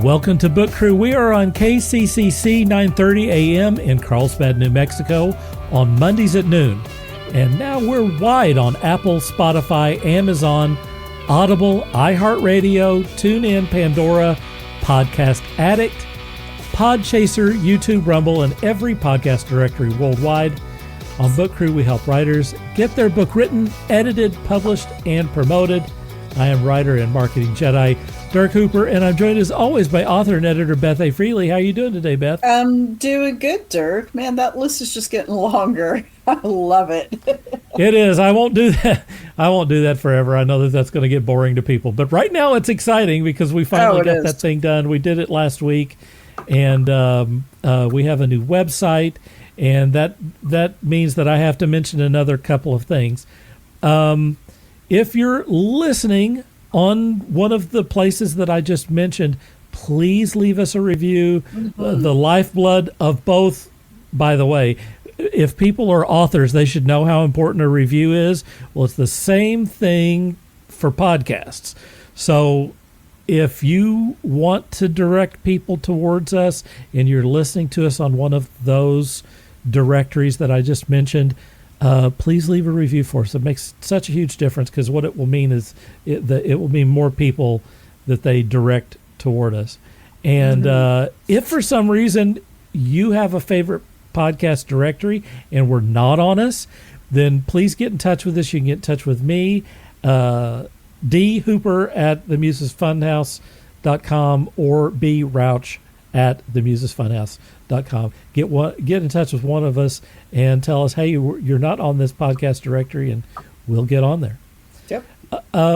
Welcome to Book Crew. We are on KCCC 9:30 a.m. in Carlsbad, New Mexico on Mondays at noon. And now we're wide on Apple, Spotify, Amazon, Audible, iHeartRadio, TuneIn, Pandora, Podcast Addict, Podchaser, YouTube, Rumble, and every podcast directory worldwide. On Book Crew, we help writers get their book written, edited, published, and promoted. I am writer and marketing Jedi Dirk Hooper, and I'm joined as always by author and editor Beth A. Freely. How are you doing today, Beth? I'm doing good, Dirk. Man, that list is just getting longer. I love it. It is. I won't do that. I won't do that forever. I know that that's going to get boring to people. But right now it's exciting because we finally got that thing done. We did it last week, and we have a new website, and that means that I have to mention another couple of things. If you're listening on one of the places that I just mentioned, please leave us a review. The lifeblood of both, by the way, if people are authors, they should know how important a review is. Well, it's the same thing for podcasts. So if you want to direct people towards us and you're listening to us on one of those directories that I just mentioned, please leave a review for us. It makes such a huge difference because what it will mean is it will mean more people that they direct toward us. And if for some reason you have a favorite podcast directory and we're not on us, then please get in touch with us. You can get in touch with me, D. Hooper at themusesfunhouse.com or B. Rauch at themusesfunhouse.com. Get in touch with one of us and tell us, hey, you're not on this podcast directory, and we'll get on there. Yep.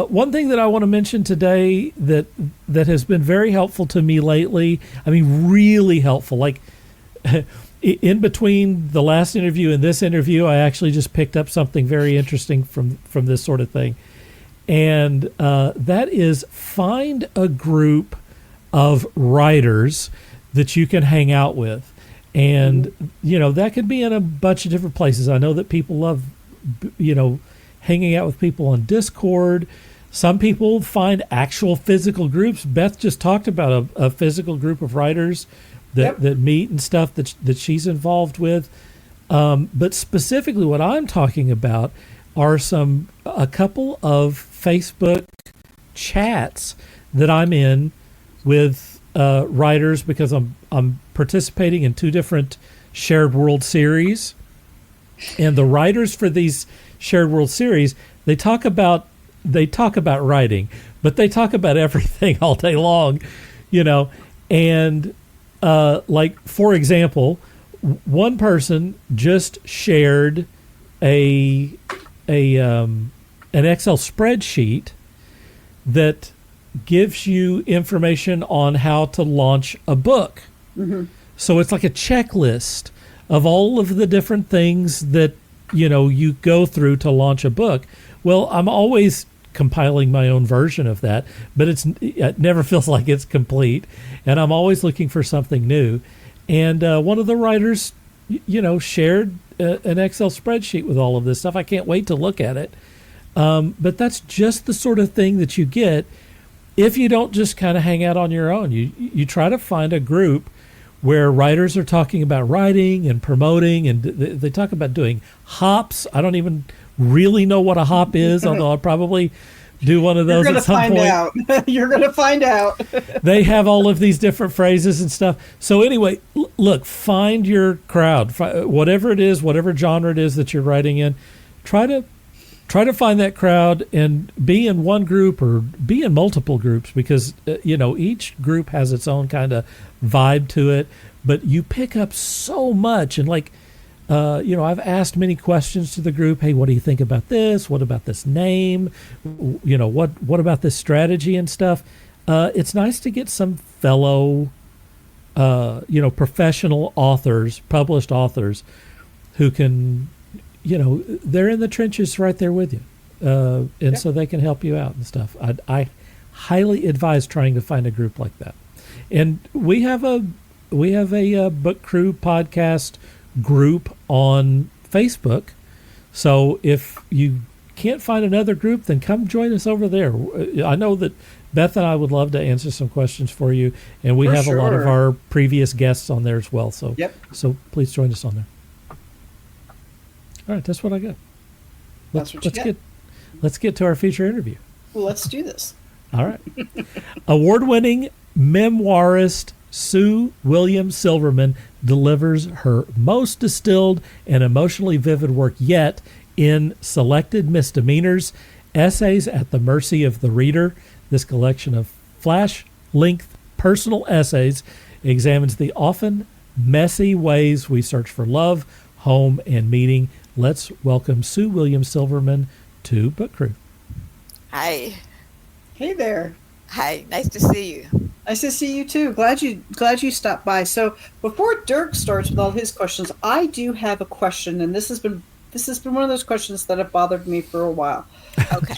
One thing that I want to mention today that has been very helpful to me lately, I mean, really helpful, like in between the last interview and this interview, I actually just picked up something very interesting from this sort of thing. And that is find a group of writers that you can hang out with. And, that could be in a bunch of different places. I know that people love, hanging out with people on Discord. Some people find actual physical groups. Beth just talked about a physical group of writers that meet and stuff that she's involved with. But specifically what I'm talking about are a couple of Facebook chats that I'm in with writers because I'm participating in two different Shared World series, and the writers for these Shared World series they talk about writing, but they talk about everything all day long, And like for example, one person just shared an Excel spreadsheet that gives you information on how to launch a book. Mm-hmm. So it's like a checklist of all of the different things that, you go through to launch a book. Well, I'm always compiling my own version of that, but it never feels like it's complete. And I'm always looking for something new. And one of the writers, shared an Excel spreadsheet with all of this stuff. I can't wait to look at it. But that's just the sort of thing that you get if you don't just kind of hang out on your own. You try to find a group where writers are talking about writing and promoting, and they talk about doing hops. I don't even really know what a hop is, although I'll probably do one of those at some point. You're going to find out. They have all of these different phrases and stuff. So anyway, look, find your crowd. Whatever it is, whatever genre it is that you're writing in, try to find that crowd and be in one group or be in multiple groups because, each group has its own kind of vibe to it. But you pick up so much. And I've asked many questions to the group. Hey, what do you think about this? What about this name? What about this strategy and stuff? It's nice to get some fellow, professional authors, published authors who can, they're in the trenches right there with you. So they can help you out and stuff. I highly advise trying to find a group like that. And we have a Book Crew podcast group on Facebook. So if you can't find another group, then come join us over there. I know that Beth and I would love to answer some questions for you, and we For have a lot of sure. our previous guests on there as well. So, Yep. so please join us on there. All right, that's what I got. That's what you get. Let's get to our feature interview. Well, let's do this. All right. Award-winning memoirist Sue William Silverman delivers her most distilled and emotionally vivid work yet in Selected Misdemeanors, Essays at the Mercy of the Reader. This collection of flash-length personal essays examines the often messy ways we search for love, home, and meaning. Let's welcome Sue William Silverman to Book Crew. Hi. Hey there. Hi. Nice to see you. Nice to see you too. Glad you stopped by. So before Dirk starts with all his questions, I do have a question, and this has been one of those questions that have bothered me for a while. Okay.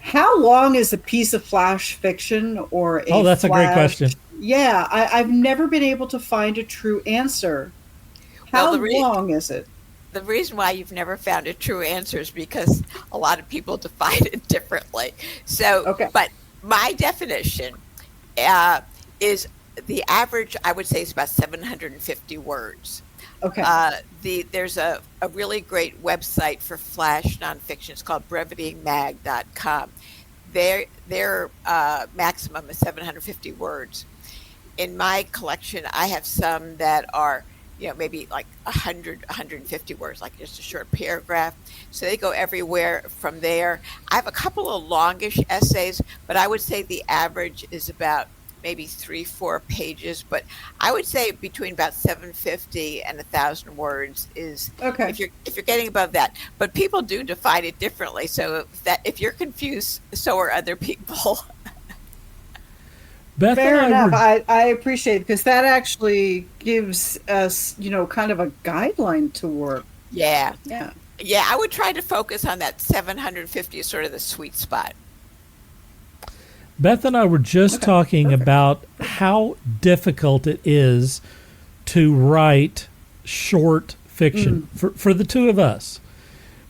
How long is a piece of flash fiction or a Oh, that's a great question. Yeah, I've never been able to find a true answer. How Well, long is it? The reason why you've never found a true answer is because a lot of people define it differently. So, Okay. but my definition is the average, I would say, is about 750 words. Okay. There's a really great website for flash nonfiction. It's called brevitymag.com. Their maximum is 750 words. In my collection, I have some that are, maybe like 100, 150 words, like just a short paragraph. So they go everywhere from there. I have a couple of longish essays, but I would say the average is about maybe 3-4 pages. But I would say between about 750 and 1,000 words is Okay. if you're getting above that. But people do define it differently. So if you're confused, so are other people. Beth Fair and I enough. were, I appreciate it because that actually gives us, kind of a guideline to work. Yeah. Yeah. Yeah, I would try to focus on that 750 is sort of the sweet spot. Beth and I were just Okay, talking perfect. about how difficult it is to write short fiction for the two of us.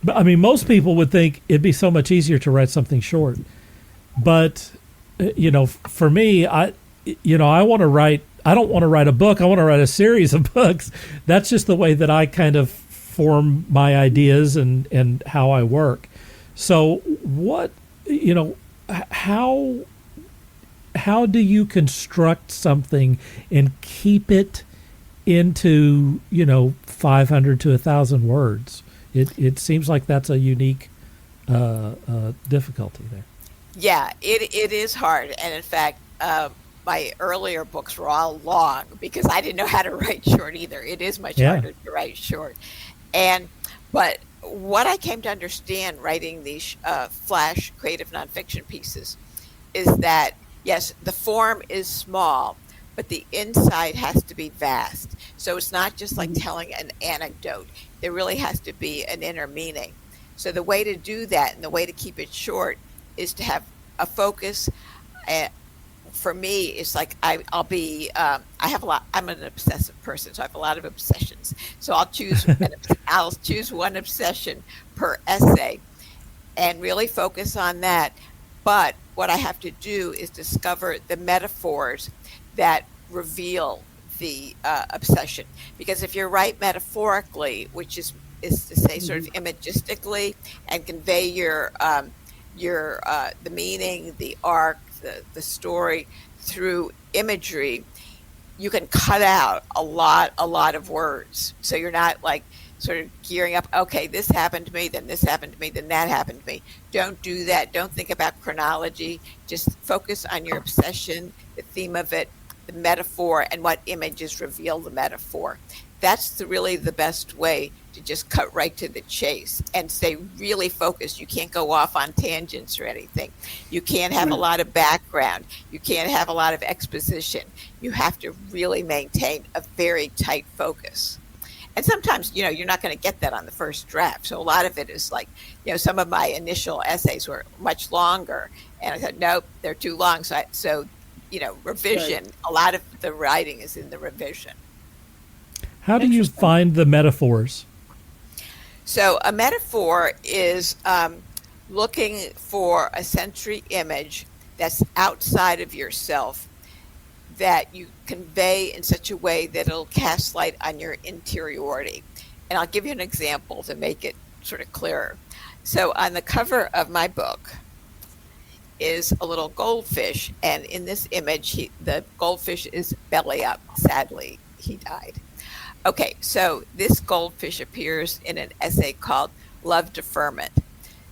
But I mean, most people would think it'd be so much easier to write something short. But for me, I want to write. I don't want to write a book. I want to write a series of books. That's just the way that I kind of form my ideas and how I work. So how do you construct something and keep it into 500 to 1,000 words? It seems like that's a unique difficulty there. Yeah, it is hard. And in fact, my earlier books were all long because I didn't know how to write short either. It is much harder to write short. But what I came to understand writing these flash creative nonfiction pieces is that, yes, the form is small, but the inside has to be vast. So it's not just like telling an anecdote. There really has to be an inner meaning. So the way to do that and the way to keep it short is to have a focus. For me, it's like I have a lot. I'm an obsessive person, so I have a lot of obsessions. So I'll choose one obsession per essay, and really focus on that. But what I have to do is discover the metaphors that reveal the obsession. Because if you write metaphorically, which is to say sort of imagistically, and convey your the meaning, the arc, the story through imagery, you can cut out a lot of words. So you're not like sort of gearing up, okay, this happened to me, then this happened to me, then that happened to me. Don't do that. Don't think about chronology. Just focus on your obsession, the theme of it, the metaphor, and what images reveal the metaphor. That's really the best way to just cut right to the chase and stay really focused. You can't go off on tangents or anything. You can't have a lot of background. You can't have a lot of exposition. You have to really maintain a very tight focus. And sometimes, you're not going to get that on the first draft. So a lot of it is like, some of my initial essays were much longer. And I thought, nope, they're too long. So revision, Right. a lot of the writing is in the revision. How do you find the metaphors? So a metaphor is looking for a sensory image that's outside of yourself that you convey in such a way that it'll cast light on your interiority. And I'll give you an example to make it sort of clearer. So on the cover of my book is a little goldfish, and in this image, the goldfish is belly up. Sadly, he died. Okay, so this goldfish appears in an essay called Love Deferment.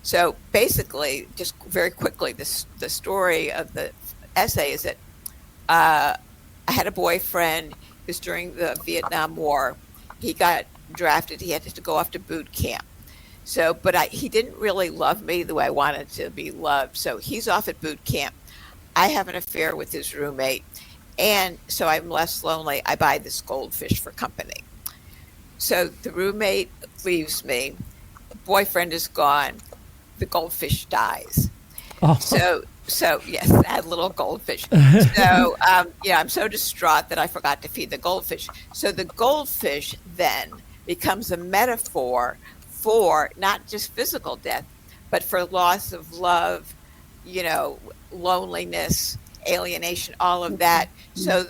So basically, just very quickly, the story of the essay is that I had a boyfriend who's during the Vietnam War. He got drafted. He had to go off to boot camp. So, but he didn't really love me the way I wanted to be loved. So he's off at boot camp. I have an affair with his roommate. And so I'm less lonely. I buy this goldfish for company. So the roommate leaves me. The boyfriend is gone. The goldfish dies. Oh. So yes, that little goldfish. So I'm so distraught that I forgot to feed the goldfish. So the goldfish then becomes a metaphor for not just physical death, but for loss of love, loneliness, alienation, all of that. So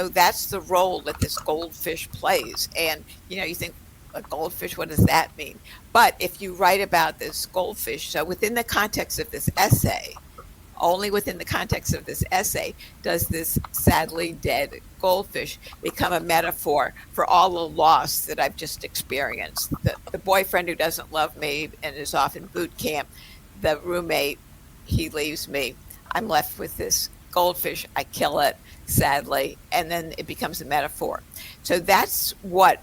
that's the role that this goldfish plays. And you think, a goldfish, what does that mean? But if you write about this goldfish, so within the context of this essay, only within the context of this essay does this sadly dead goldfish become a metaphor for all the loss that I've just experienced. The boyfriend who doesn't love me and is off in boot camp, the roommate, he leaves me. I'm left with this goldfish. I kill it, sadly, and then it becomes a metaphor. So that's what,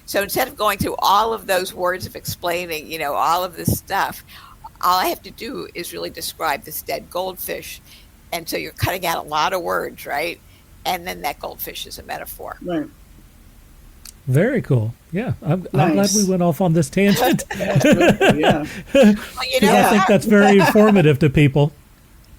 so instead of going through all of those words of explaining, all of this stuff, all I have to do is really describe this dead goldfish. And so you're cutting out a lot of words, right? And then that goldfish is a metaphor. Right. Very cool. Yeah. I'm glad we went off on this tangent. Yeah. Well, I think that's very informative to people.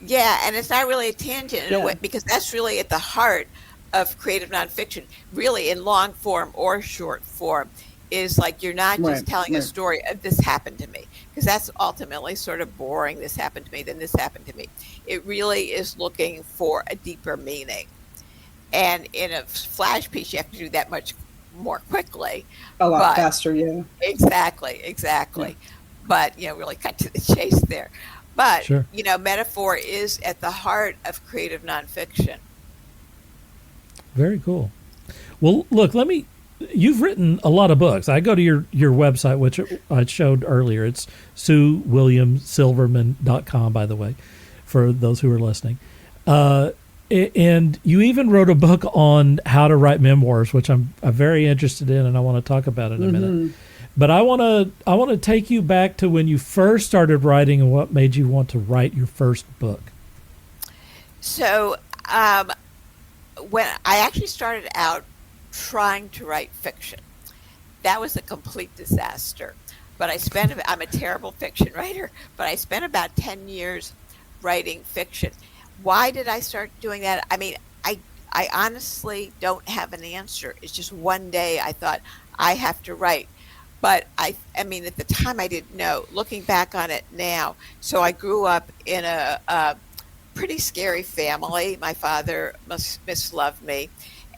Yeah, and it's not really a tangent in a way, because that's really at the heart of creative nonfiction, really in long form or short form, is like you're not just telling a story of this happened to me, because that's ultimately sort of boring. This happened to me, then this happened to me. It really is looking for a deeper meaning. And in a flash piece, you have to do that much more quickly. A lot faster, yeah. Exactly. Yeah. But, really cut to the chase there. But, sure. Metaphor is at the heart of creative nonfiction. Very cool. Well, look, you've written a lot of books. I go to your website, which I showed earlier. It's SueWilliamSilverman.com, by the way, for those who are listening. And you even wrote a book on how to write memoirs, which I'm very interested in, and I want to talk about in a minute. But I want to take you back to when you first started writing and what made you want to write your first book. So when I actually started out trying to write fiction, that was a complete disaster. But I'm a terrible fiction writer, but I spent about 10 years writing fiction. Why did I start doing that? I mean, I honestly don't have an answer. It's just one day I thought I have to write. But I mean, at the time I didn't know. Looking back on it now, so I grew up in a pretty scary family. My father misloved me,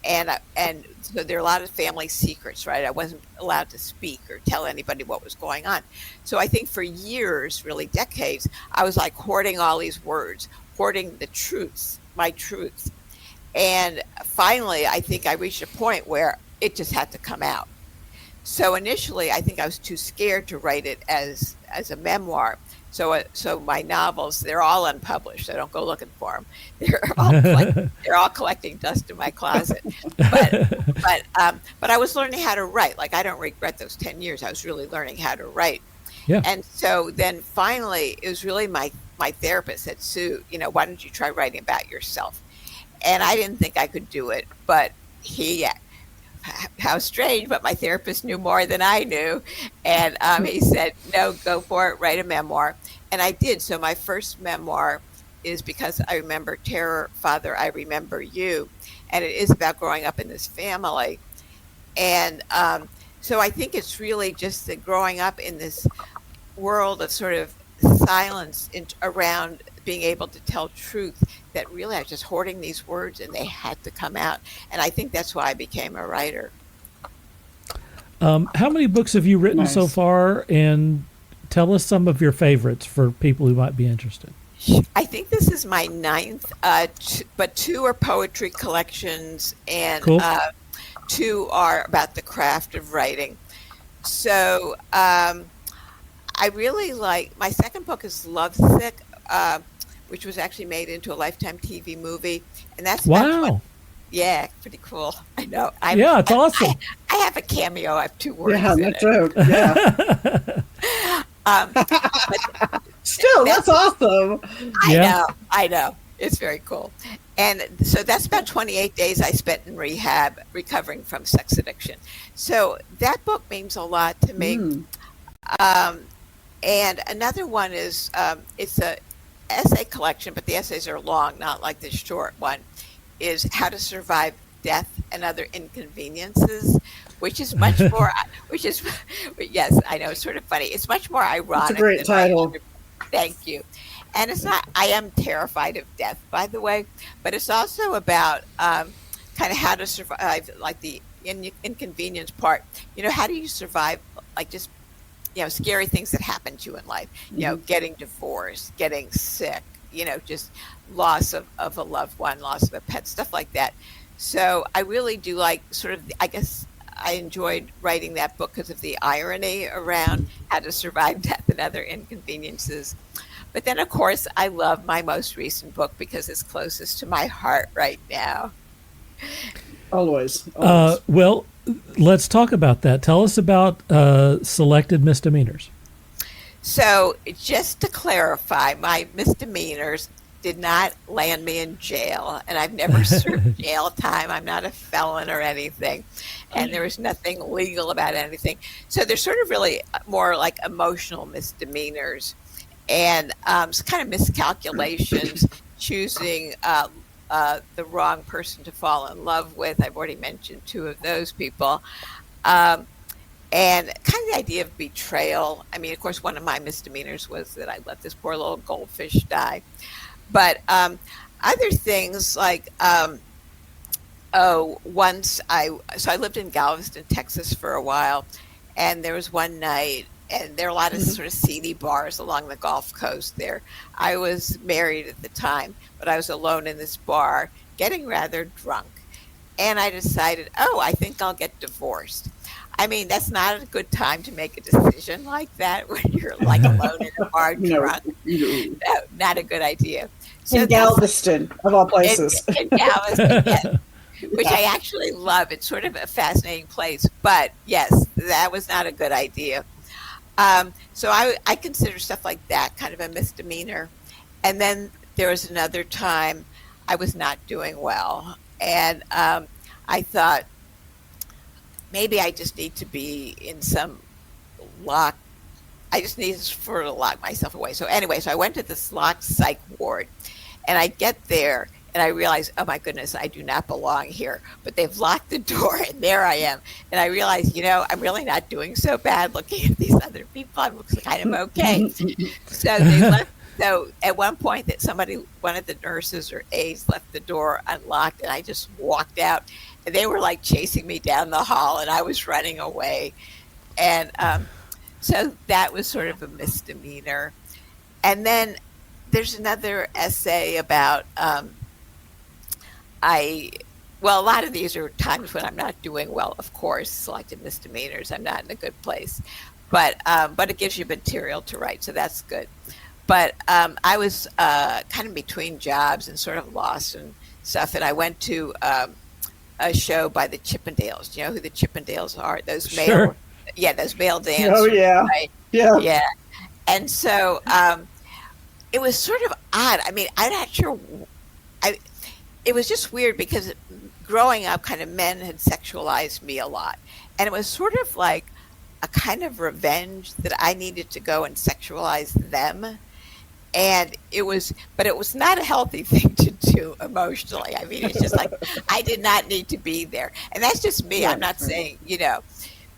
and so there are a lot of family secrets, right? I wasn't allowed to speak or tell anybody what was going on. So I think for years, really decades, I was like hoarding all these words, hoarding the truths, my truths. And finally, I think I reached a point where it just had to come out. So initially, I think I was too scared to write it as a memoir. So my novels, they're all unpublished. So don't go looking for them. They're all collecting dust in my closet. But I was learning how to write. Like, I don't regret those 10 years. I was really learning how to write. Yeah. And so then finally, it was really my therapist said, Sue, why don't you try writing about yourself? And I didn't think I could do it, but how strange, but my therapist knew more than I knew. And he said, no, go for it, write a memoir. And I did. So my first memoir is Because I Remember Terror, Father, I Remember You. And it is about growing up in this family. And so I think it's really just that growing up in this world of sort of silence around being able to tell truth, that really I was just hoarding these words and they had to come out. And I think that's why I became a writer. How many books have you written so Nice. far? And tell us some of your favorites for people who might be interested. I think this is my ninth, but two are poetry collections, and Cool. two are about the craft of writing. So I really like, my second book is Lovesick, which was actually made into a Lifetime TV movie, and that's about Wow. yeah, pretty cool. I know. Yeah, it's awesome. I have a cameo. I have two words Yeah, in no it. joke. Yeah. But Still, that's awesome. Yeah. I know. It's very cool. And so that's about 28 days I spent in rehab recovering from sex addiction. So that book means a lot to me. Mm. And another one is it's a essay collection, but the essays are long, not like the short one, is How to Survive Death and Other Inconveniences, which is much more, which is, yes, I know, it's sort of funny. It's much more ironic. It's a great than my title. other- Thank you. And it's not, I am terrified of death, by the way, but it's also about kind of how to survive, like the inconvenience part. You know, how do you survive, like just, scary things that happen to you in life, getting divorced, getting sick, just loss of a loved one, loss of a pet, stuff like that. So I really do like sort of, I guess I enjoyed writing that book because of the irony around how to survive death and other inconveniences. But then, of course, I love my most recent book because it's closest to my heart right now. Always. Well, let's talk about that. Tell us about Selected Misdemeanors. So, just to clarify, my misdemeanors did not land me in jail, and I've never served jail time. I'm not a felon or anything, and there was nothing legal about anything. So they're sort of really more like emotional misdemeanors, and some kind of miscalculations, choosing the wrong person to fall in love with. I've already mentioned two of those people. And kind of the idea of betrayal. I mean, of course, one of my misdemeanors was that I let this poor little goldfish die. But other things like, once I lived in Galveston, Texas for a while, and there was one night, and there are a lot of sort of seedy bars along the Gulf Coast there. I was married at the time, but I was alone in this bar, getting rather drunk. And I decided, I think I'll get divorced. I mean, that's not a good time to make a decision like that when you're like alone in a bar drunk. No, not a good idea. So in Galveston, of all places. In Galveston, yes, which I actually love. It's sort of a fascinating place. But yes, that was not a good idea. So I consider stuff like that kind of a misdemeanor. And then there was another time I was not doing well. And I thought, maybe I just need to be in some lock. I just need to lock myself away. So anyway, I went to this locked psych ward, and I get there and I realize, oh my goodness, I do not belong here. But they've locked the door, and there I am. And I realize, I'm really not doing so bad looking at these other people. I'm kind of okay. So they left. So at one point, one of the nurses or aides left the door unlocked, and I just walked out. And they were like chasing me down the hall, and I was running away. And so that was sort of a misdemeanor. And then there's another essay about a lot of these are times when I'm not doing well, of course, selected misdemeanors. I'm not in a good place. But it gives you material to write, so that's good. But I was kind of between jobs and sort of lost and stuff. And I went to a show by the Chippendales. Do you know who the Chippendales are? Those male, those male dancers. Oh yeah, right? Yeah. And so it was sort of odd. I mean, I'm not sure. It was just weird because growing up, kind of men had sexualized me a lot, and it was sort of like a kind of revenge that I needed to go and sexualize them. And it was not a healthy thing to do emotionally. I mean, it's just like, I did not need to be there. And that's just me. I'm not saying,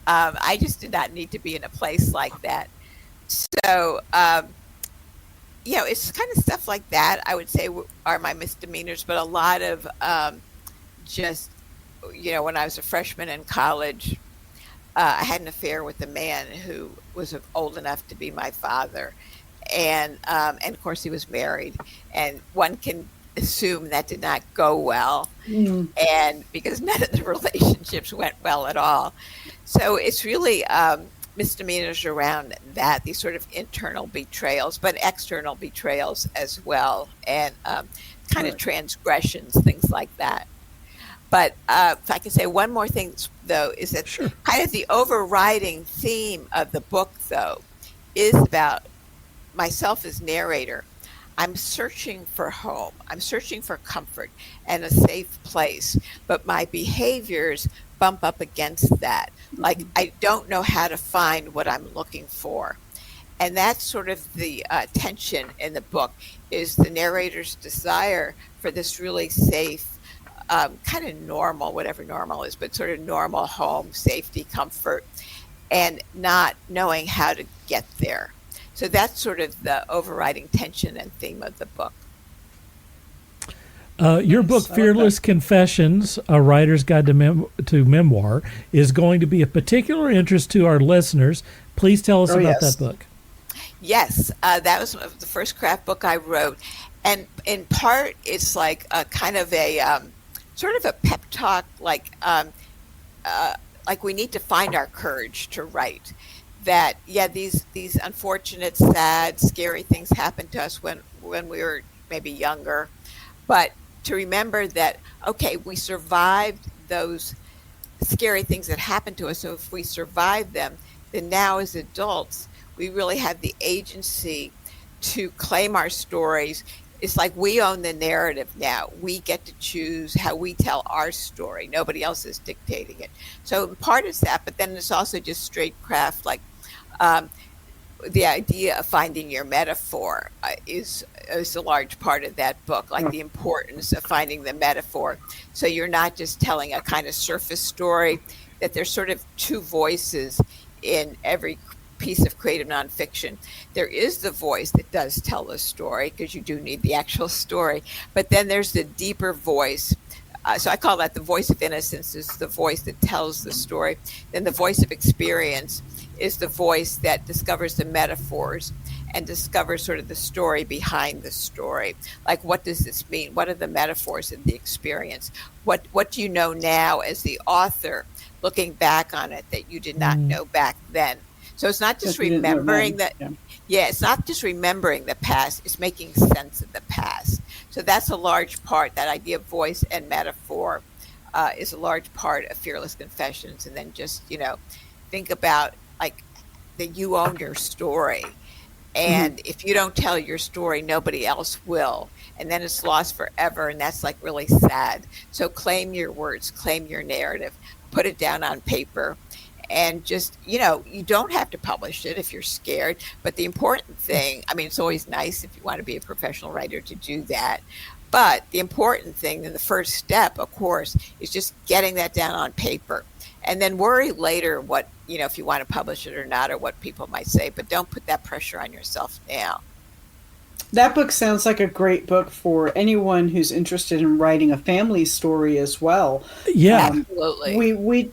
I just did not need to be in a place like that. So it's kind of stuff like that, I would say, are my misdemeanors, but a lot of just, when I was a freshman in college, I had an affair with a man who was old enough to be my father. And of course, he was married. And one can assume that did not go well. And because none of the relationships went well at all. So it's really misdemeanors around that, these sort of internal betrayals, but external betrayals as well, and kind of transgressions, things like that. But if I can say one more thing, though, is that kind of the overriding theme of the book, though, is about myself as narrator. I'm searching for home. I'm searching for comfort and a safe place. But my behaviors bump up against that. Like, I don't know how to find what I'm looking for. And that's sort of the tension in the book, is the narrator's desire for this really safe, kind of normal, whatever normal is, but sort of normal home, safety, comfort, and not knowing how to get there. So that's sort of the overriding tension and theme of the book. Your book, Fearless Confessions, A Writer's Guide to Memoir, is going to be of particular interest to our listeners. Please tell us about that book. Yes, that was the first craft book I wrote. And in part, it's like a kind of a sort of a pep talk, like we need to find our courage to write. That, these unfortunate, sad, scary things happened to us when we were maybe younger. But to remember that, okay, we survived those scary things that happened to us. So if we survived them, then now as adults, we really have the agency to claim our stories. It's like we own the narrative now. We get to choose how we tell our story. Nobody else is dictating it. So in part it's that, but then it's also just straight craft, like the idea of finding your metaphor is a large part of that book, like the importance of finding the metaphor. So you're not just telling a kind of surface story, that there's sort of two voices in every piece of creative nonfiction. There is the voice that does tell the story, because you do need the actual story, but then there's the deeper voice. So I call that the voice of innocence, is the voice that tells the story. Then the voice of experience is the voice that discovers the metaphors and discovers sort of the story behind the story. Like, what does this mean? What are the metaphors of the experience? What do you know now as the author, looking back on it, that you did not know back then? So it's not just remembering that. Yeah, it's not just remembering the past. It's making sense of the past. So that's a large part. That idea of voice and metaphor is a large part of Fearless Confessions. And then just, think about, like, that you own your story. And if you don't tell your story, nobody else will. And then it's lost forever. And that's, like, really sad. So claim your words, claim your narrative, put it down on paper. And just, you don't have to publish it if you're scared. But the important thing, it's always nice if you want to be a professional writer to do that. But the important thing, and the first step, of course, is just getting that down on paper. And then worry later what, if you want to publish it or not, or what people might say. But don't put that pressure on yourself now. That book sounds like a great book for anyone who's interested in writing a family story as well. Yeah. Absolutely. We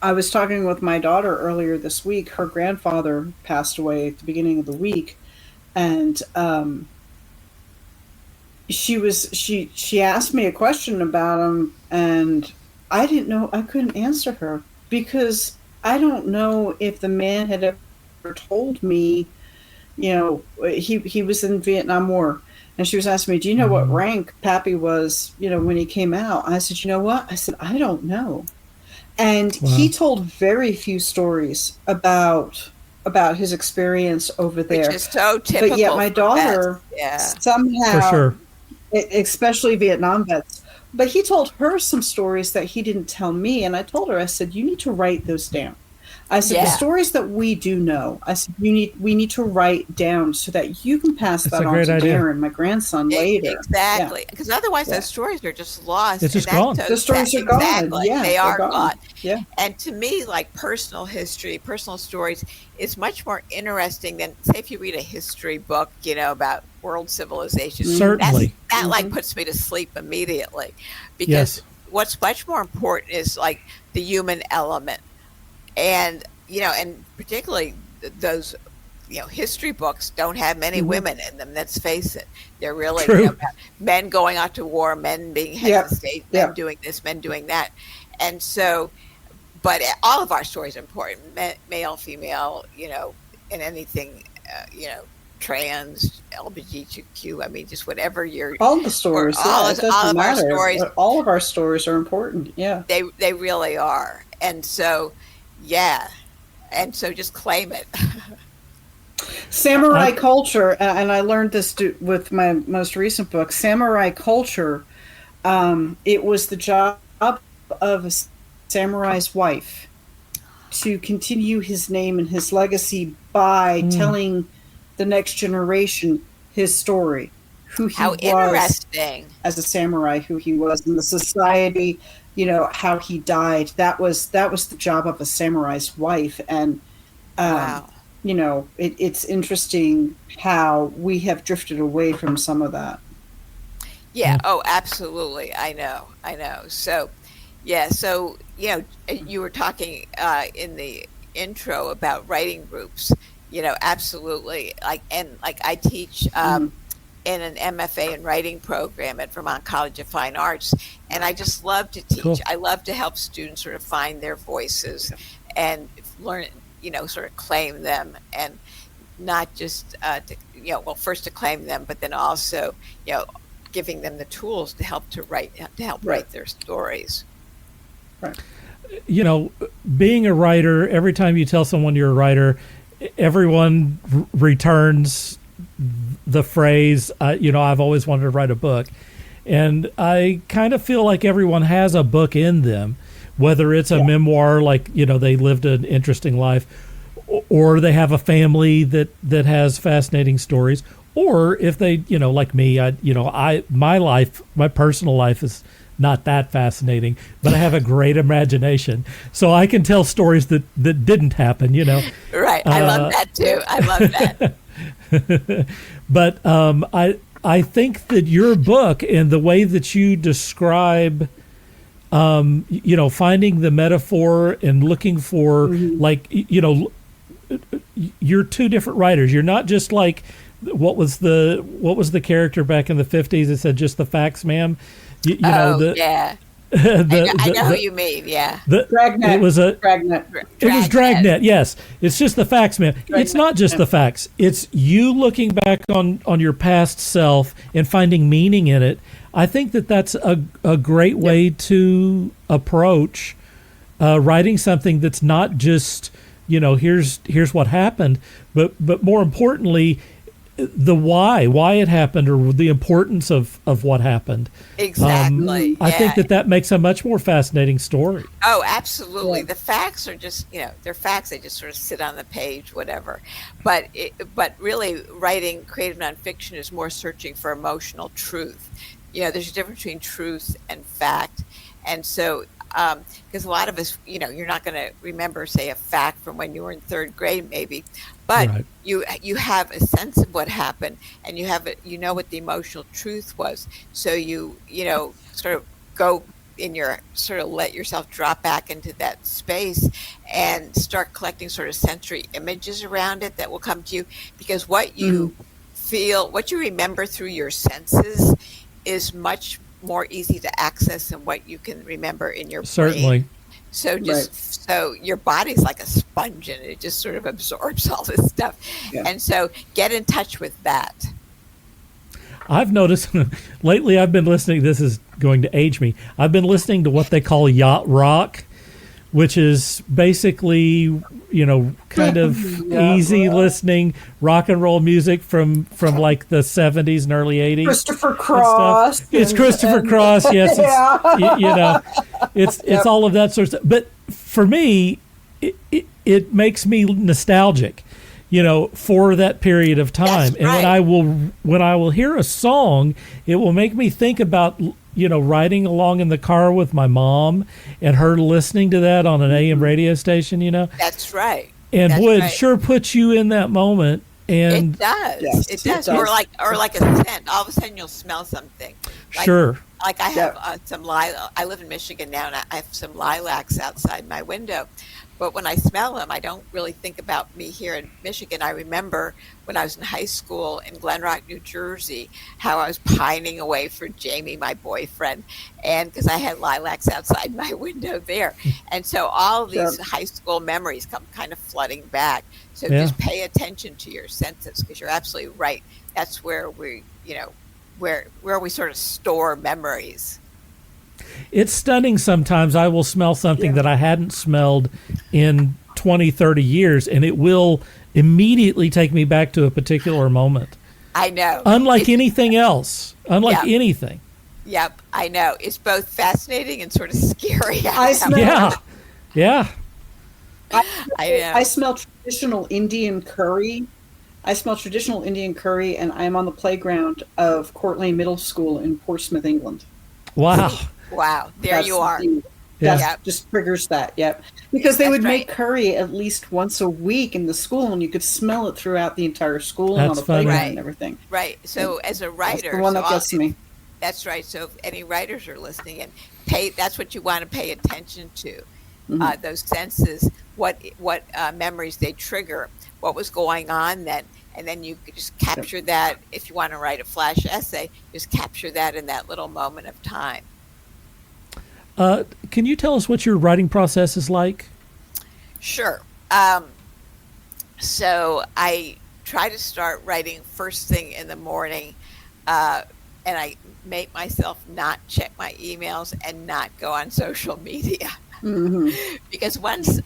I was talking with my daughter earlier this week. Her grandfather passed away at the beginning of the week, and she asked me a question about him, and I didn't know. I couldn't answer her because I don't know if the man had ever told me. He was in the Vietnam War, and she was asking me, "Do you know what rank Pappy was? When he came out?" I said, "You know what?" I said, "I don't know." And he told very few stories about his experience over there. Which is so typical. But yet my daughter somehow, for sure, especially Vietnam vets, but he told her some stories that he didn't tell me. And I told her, I said, you need to write those down. I said, the stories that we do know, I said, we need to write down so that you can pass that on to Darren, my grandson, later. Exactly. Because otherwise those stories are just lost. It's just gone. The stories are gone. Exactly. Yeah, they are gone. Yeah. And to me, like personal history, personal stories is much more interesting than, say, if you read a history book, about world civilization. Certainly. That like puts me to sleep immediately. Because what's much more important is like the human element. And, and particularly those, history books don't have many women in them. Let's face it. They're really about men going out to war, men being heads of state, men doing this, men doing that. And so, but all of our stories are important, male, female, and anything, trans, LGBTQ. I mean, just whatever you're. All the stories. It doesn't matter. All of our stories are important. Yeah. They really are. And so, and so just claim it. Samurai culture, and I learned this with my most recent book, Samurai Culture. It was the job of a samurai's wife to continue his name and his legacy by telling the next generation his story, who he was interesting as a samurai, who he was in the society, how he died. That was the job of a samurai's wife. And wow. It's interesting how we have drifted away from some of that. Yeah. Oh, absolutely. I know. So, so, you were talking in the intro about writing groups, absolutely. I teach in an MFA in writing program at Vermont College of Fine Arts. And I just love to teach. Cool. I love to help students sort of find their voices and learn, sort of claim them, and not just, first to claim them, but then also, giving them the tools to help write their stories. Right. Being a writer, every time you tell someone you're a writer, everyone returns the phrase, I've always wanted to write a book. And I kind of feel like everyone has a book in them, whether it's a memoir, like, they lived an interesting life, or they have a family that has fascinating stories, or if they, like me, my personal life is not that fascinating, but I have a great imagination, so I can tell stories that didn't happen, Right. I love that too. I love that. But I think that your book and the way that you describe, finding the metaphor and looking for, like, you're two different writers. You're not just like, what was the character back in the 50s that said, "Just the facts, ma'am"? I know who you mean. Yeah. Dragnet. It was Dragnet. It was Dragnet. Yes. It's just the facts, man. Dragnet. It's not just the facts. It's you looking back on your past self and finding meaning in it. I think that's a great way to approach writing something that's not just, here's what happened, but more importantly, the why it happened, or the importance of what happened. Exactly. I think that makes a much more fascinating story. Oh, absolutely. Yeah. The facts are just, they're facts. They just sort of sit on the page, whatever. But really, writing creative nonfiction is more searching for emotional truth. There's a difference between truth and fact. And so, because a lot of us, you're not going to remember, say, a fact from when you were in third grade, maybe, but right. you have a sense of what happened, and you have what the emotional truth was. So you sort of go in your sort of let yourself drop back into that space and start collecting sort of sensory images around it that will come to you, because what you feel, what you remember through your senses, is much more easy to access than what you can remember in your brain. Certainly. So so your body's like a sponge, and it just sort of absorbs all this stuff. Yeah. And so get in touch with that. I've noticed lately, I've been listening, this is going to age me, I've been listening to what they call yacht rock, which is basically, kind of easy listeing rock and roll music from like the 70s and early 80s. Christopher Cross. It's Christopher Cross, yes. It's, it's all of that sort of stuff. But for me, it it makes me nostalgic, for that period of time. That's And right. when I will hear a song, it will make me think about, riding along in the car with my mom and her listening to that on an AM radio station, That's right. And That's boy, it right. sure puts you in that moment. And It does. Yes, It it does. does. Or like a scent. All of a sudden, you'll smell something. Like, sure. Like I have Yeah. some lilac. I live in Michigan now, and I have some lilacs outside my window. But when I smell them, I don't really think about me here in Michigan. I remember when I was in high school in Glen Rock, New Jersey, how I was pining away for Jamie, my boyfriend, and because I had lilacs outside my window there. And so all of these Sure. high school memories come kind of flooding back. So Yeah. just pay attention to your senses, because you're absolutely right. That's where where we sort of store memories. It's stunning sometimes. I will smell something that I hadn't smelled in 20, 30 years, and it will immediately take me back to a particular moment. I know. Unlike It's- anything else. Unlike Yeah. anything. Yep, I know. It's both fascinating and sort of scary. I smell- Yeah. Yeah. I know. I smell traditional Indian curry. And I'm on the playground of Court Lane Middle School in Portsmouth, England. Wow. Wow, there you are. Yeah. That just triggers that, yep. Because they That's would make right. curry at least once a week in the school, and you could smell it throughout the entire school and on That's the funny. playground Right. and everything. Right. So as a That's writer, the one so that gets me. that's right. So if any writers are listening, and that's what you want to pay attention to. Mhm. Those senses, what memories they trigger, what was going on then, and then you could just capture that. If you want to write a flash essay, just capture that in that little moment of time. Can you tell us what your writing process is like? Sure. So I try to start writing first thing in the morning, and I make myself not check my emails and not go on social media. Mhm. Because once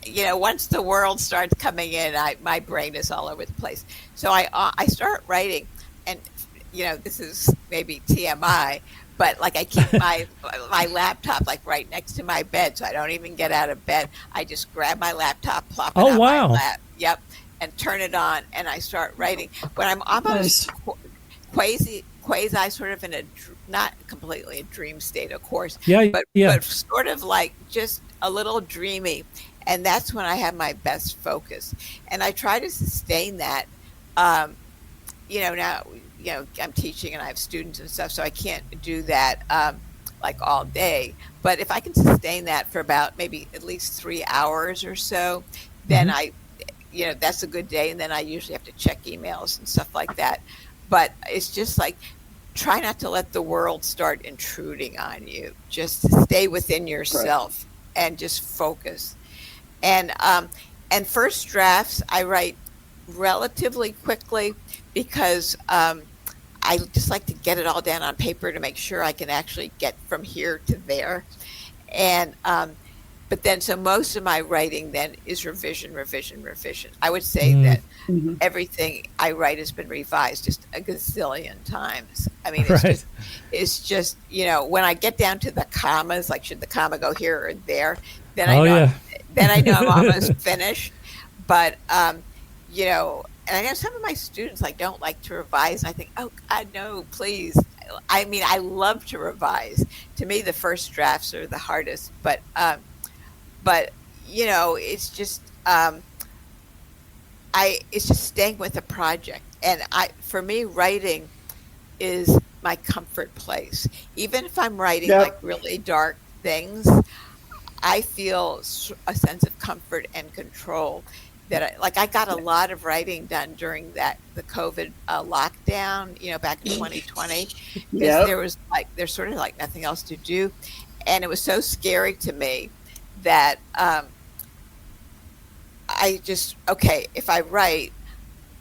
the world starts coming in, my brain is all over the place. So I start writing, and this is maybe TMI, but like I keep my laptop like right next to my bed, so I don't even get out of bed. I just grab my laptop, plop it Oh, on wow. my lap, yep, and turn it on, and I start writing. When I'm almost quasi sort of in not completely a dream state, of course, Yeah. but Yeah. sort of like just a little dreamy, and that's when I have my best focus, and I try to sustain that. Now I'm teaching and I have students and stuff, so I can't do that like all day. But if I can sustain that for about maybe at least 3 hours or so, then that's a good day. And then I usually have to check emails and stuff like that. But it's just like, try not to let the world start intruding on you. Just stay within yourself and just focus. And first drafts I write relatively quickly, because I just like to get it all down on paper to make sure I can actually get from here to there. And but then, so most of my writing then is revision. I would say that Mhm. everything I write has been revised just a gazillion times. I mean, Right. it's just when I get down to the commas, like should the comma go here or there, then Oh, yeah. then I know I'm almost finished. But and I know some of my students don't like to revise, and I think, oh God, no, please. I mean, I love to revise. To me, the first drafts are the hardest, but it's just it's just staying with the project. And for me, writing is my comfort place. Even if I'm writing Yep. like really dark things, I feel a sense of comfort and control. That I got a lot of writing done during the COVID lockdown, back in 2020, because Yep. there's sort of like nothing else to do, and it was so scary to me that I just, okay, if I write,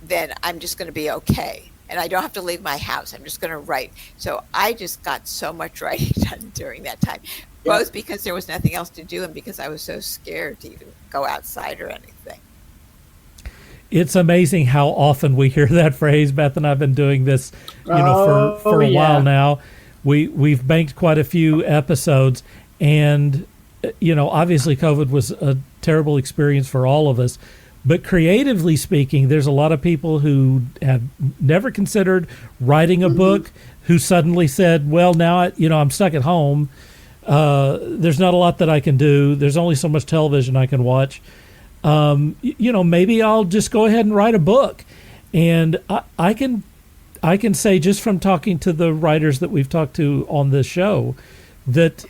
then I'm just going to be okay, and I don't have to leave my house. I'm just going to write. So I just got so much writing done during that time, both because there was nothing else to do and because I was so scared to even go outside or anything. It's amazing how often we hear that phrase. Beth and I've been doing this, for a while now. We've banked quite a few episodes, and obviously COVID was a terrible experience for all of us. But creatively speaking, there's a lot of people who have never considered writing a book, who suddenly said, well, now I'm stuck at home. There's not a lot that I can do. There's only so much television I can watch. Maybe I'll just go ahead and write a book. And I can say, just from talking to the writers that we've talked to on this show, that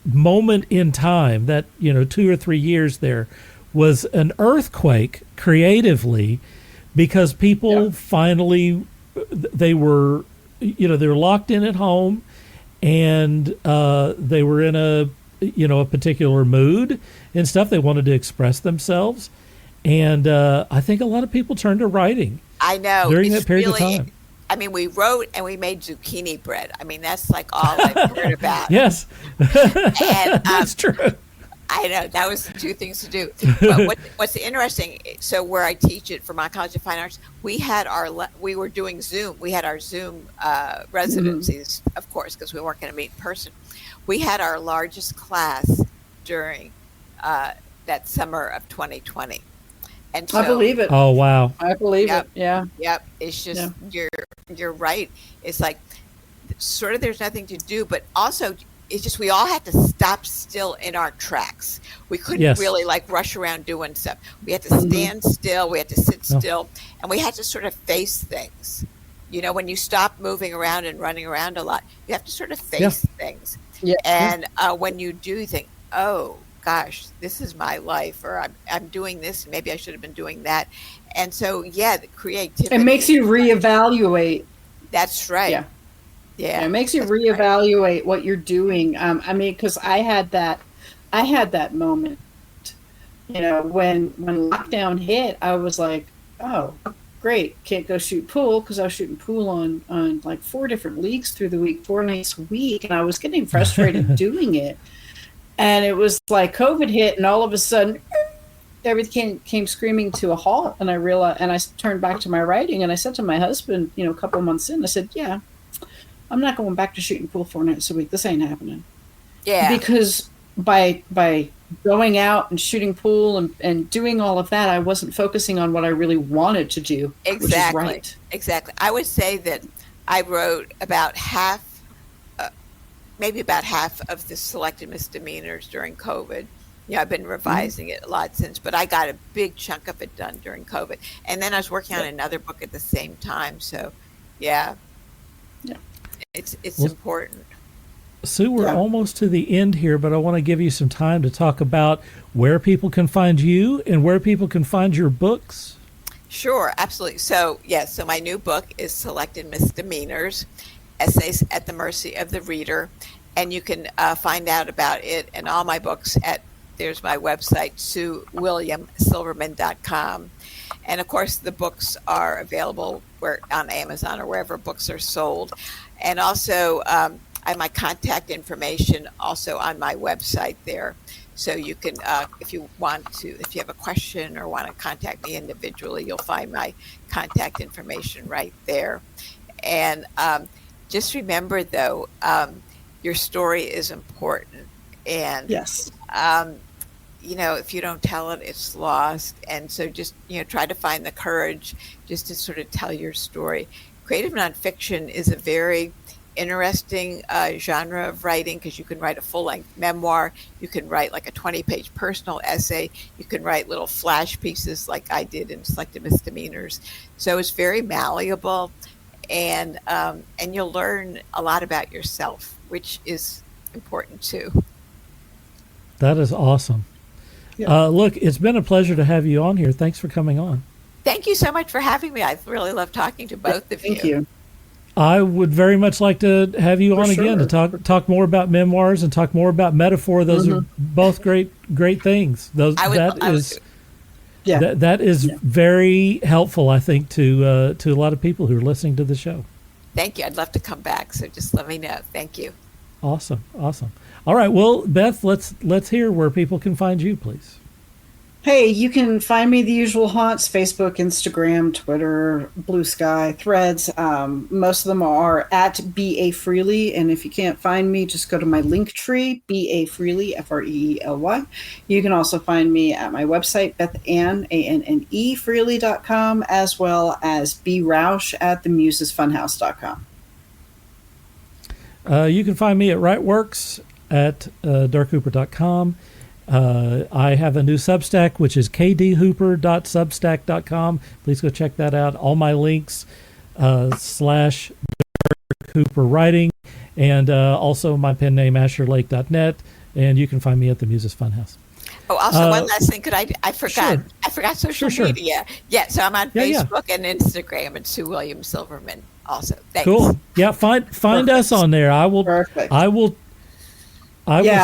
moment in time, that 2 or 3 years there, was an earthquake creatively, because people finally, they were locked in at home, and they were in a particular mood and stuff. They wanted to express themselves, and I think a lot of people turned to writing. I know, during that period of time. I mean, we wrote and we made zucchini bread. I mean, that's like all I've heard about. Yes, and, that's true. I know, that was the 2 things to do. But what's interesting, so where I teach at Vermont College of Fine Arts, we were doing Zoom. We had our Zoom residencies, of course, because we weren't going to meet in person. We had our largest class during that summer of 2020. And so, I believe it. Oh, wow. I believe it. Yeah. Yep. It's just, you're right. It's like, sort of, there's nothing to do, but also it's just, we all had to stop still in our tracks. We couldn't really like rush around doing stuff. We had to stand still. We had to sit still, and we had to sort of face things. When you stop moving around and running around a lot, you have to sort of face things. Yeah. And when you do, you think, oh gosh, this is my life, or I'm doing this, and maybe I should have been doing that. And so, the creativity. It makes you reevaluate. That's right. Yeah. Yeah, it makes you reevaluate what you're doing. Because I had that moment, when lockdown hit. I was like, oh, great, can't go shoot pool, because I was shooting pool on like 4 different leagues through the week, 4 nights a week, and I was getting frustrated doing it. And it was like COVID hit, and all of a sudden, everything came screaming to a halt. And I realized, and I turned back to my writing, and I said to my husband, a couple months in, I said, yeah, I'm not going back to shooting pool 4 nights a week. This ain't happening. Yeah. Because by going out and shooting pool and doing all of that, I wasn't focusing on what I really wanted to do. Exactly. Which is right. Exactly. I would say that I wrote about maybe about half of the selected misdemeanors during COVID. I've been revising it a lot since, but I got a big chunk of it done during COVID. And then I was working on another book at the same time. So, it's important. Sue, we're almost to the end here, but I want to give you some time to talk about where people can find you and where people can find your books. Sure, absolutely. So, so my new book is Selected Misdemeanors, Essays at the Mercy of the Reader. And you can find out about it and all my books there's my website, SueWilliamSilverman.com. And of course, the books are available on Amazon or wherever books are sold. And also, I have my contact information also on my website there. So you can, if you have a question or want to contact me individually, you'll find my contact information right there. And just remember, though, your story is important. And yes. If you don't tell it, it's lost. And so just, try to find the courage just to sort of tell your story. Creative nonfiction is a very interesting genre of writing, because you can write a full-length memoir. You can write like a 20-page personal essay. You can write little flash pieces like I did in Selected Misdemeanors. So it's very malleable, and you'll learn a lot about yourself, which is important too. That is awesome. Yeah. Look, it's been a pleasure to have you on here. Thanks for coming on. Thank you so much for having me. I've really loved talking to both of you. Thank you. I would very much like to have you on again to talk more about memoirs and talk more about metaphor. Those are both great things. That is very helpful, I think, to a lot of people who are listening to the show. Thank you. I'd love to come back, so just let me know. Thank you. Awesome. All right. Well, Beth, let's hear where people can find you, please. Hey, you can find me the usual haunts: Facebook, Instagram, Twitter, Blue Sky, Threads. Most of them are at BA Freely. And if you can't find me, just go to my link tree, BA Freely, Freely. You can also find me at my website, BethAnne, ANNE, Freely.com, as well as B Roush at themusesfunhouse.com. You can find me at Writeworks at darkhooper.com. I have a new Substack, which is kdhooper.substack.com. Please go check that out. All my links / Dark Hooper Writing, and also my pen name, asherlake.net. And you can find me at the Muses Funhouse. Oh, also one last thing. I forgot. Sure. I forgot social Sure. media. Yeah, so I'm on Yeah. Facebook and Instagram, and Sue William Silverman also. Thanks. Cool. Yeah, find us on there. I will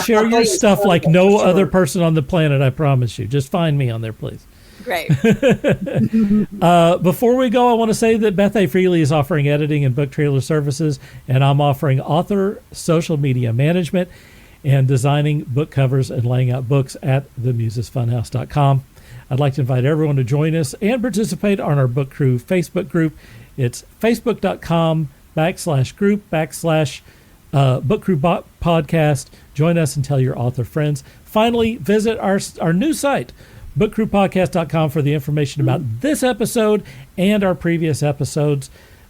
share your stuff like no other person on the planet, I promise you. Just find me on there, please. Great. Before we go, I want to say that Beth A. Freely is offering editing and book trailer services, and I'm offering author social media management and designing book covers and laying out books at themusesfunhouse.com. I'd like to invite everyone to join us and participate on our Book Crew Facebook group. It's facebook.com/group/Book Crew Podcast. Join us and tell your author friends. Finally, visit our new site, bookcrewpodcast.com, for the information about this episode and our previous episodes.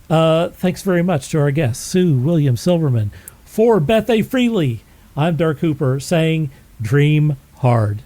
Thanks very much to our guest, Sue William Silverman. For Beth A. Freely, I'm Dark Hooper saying dream hard.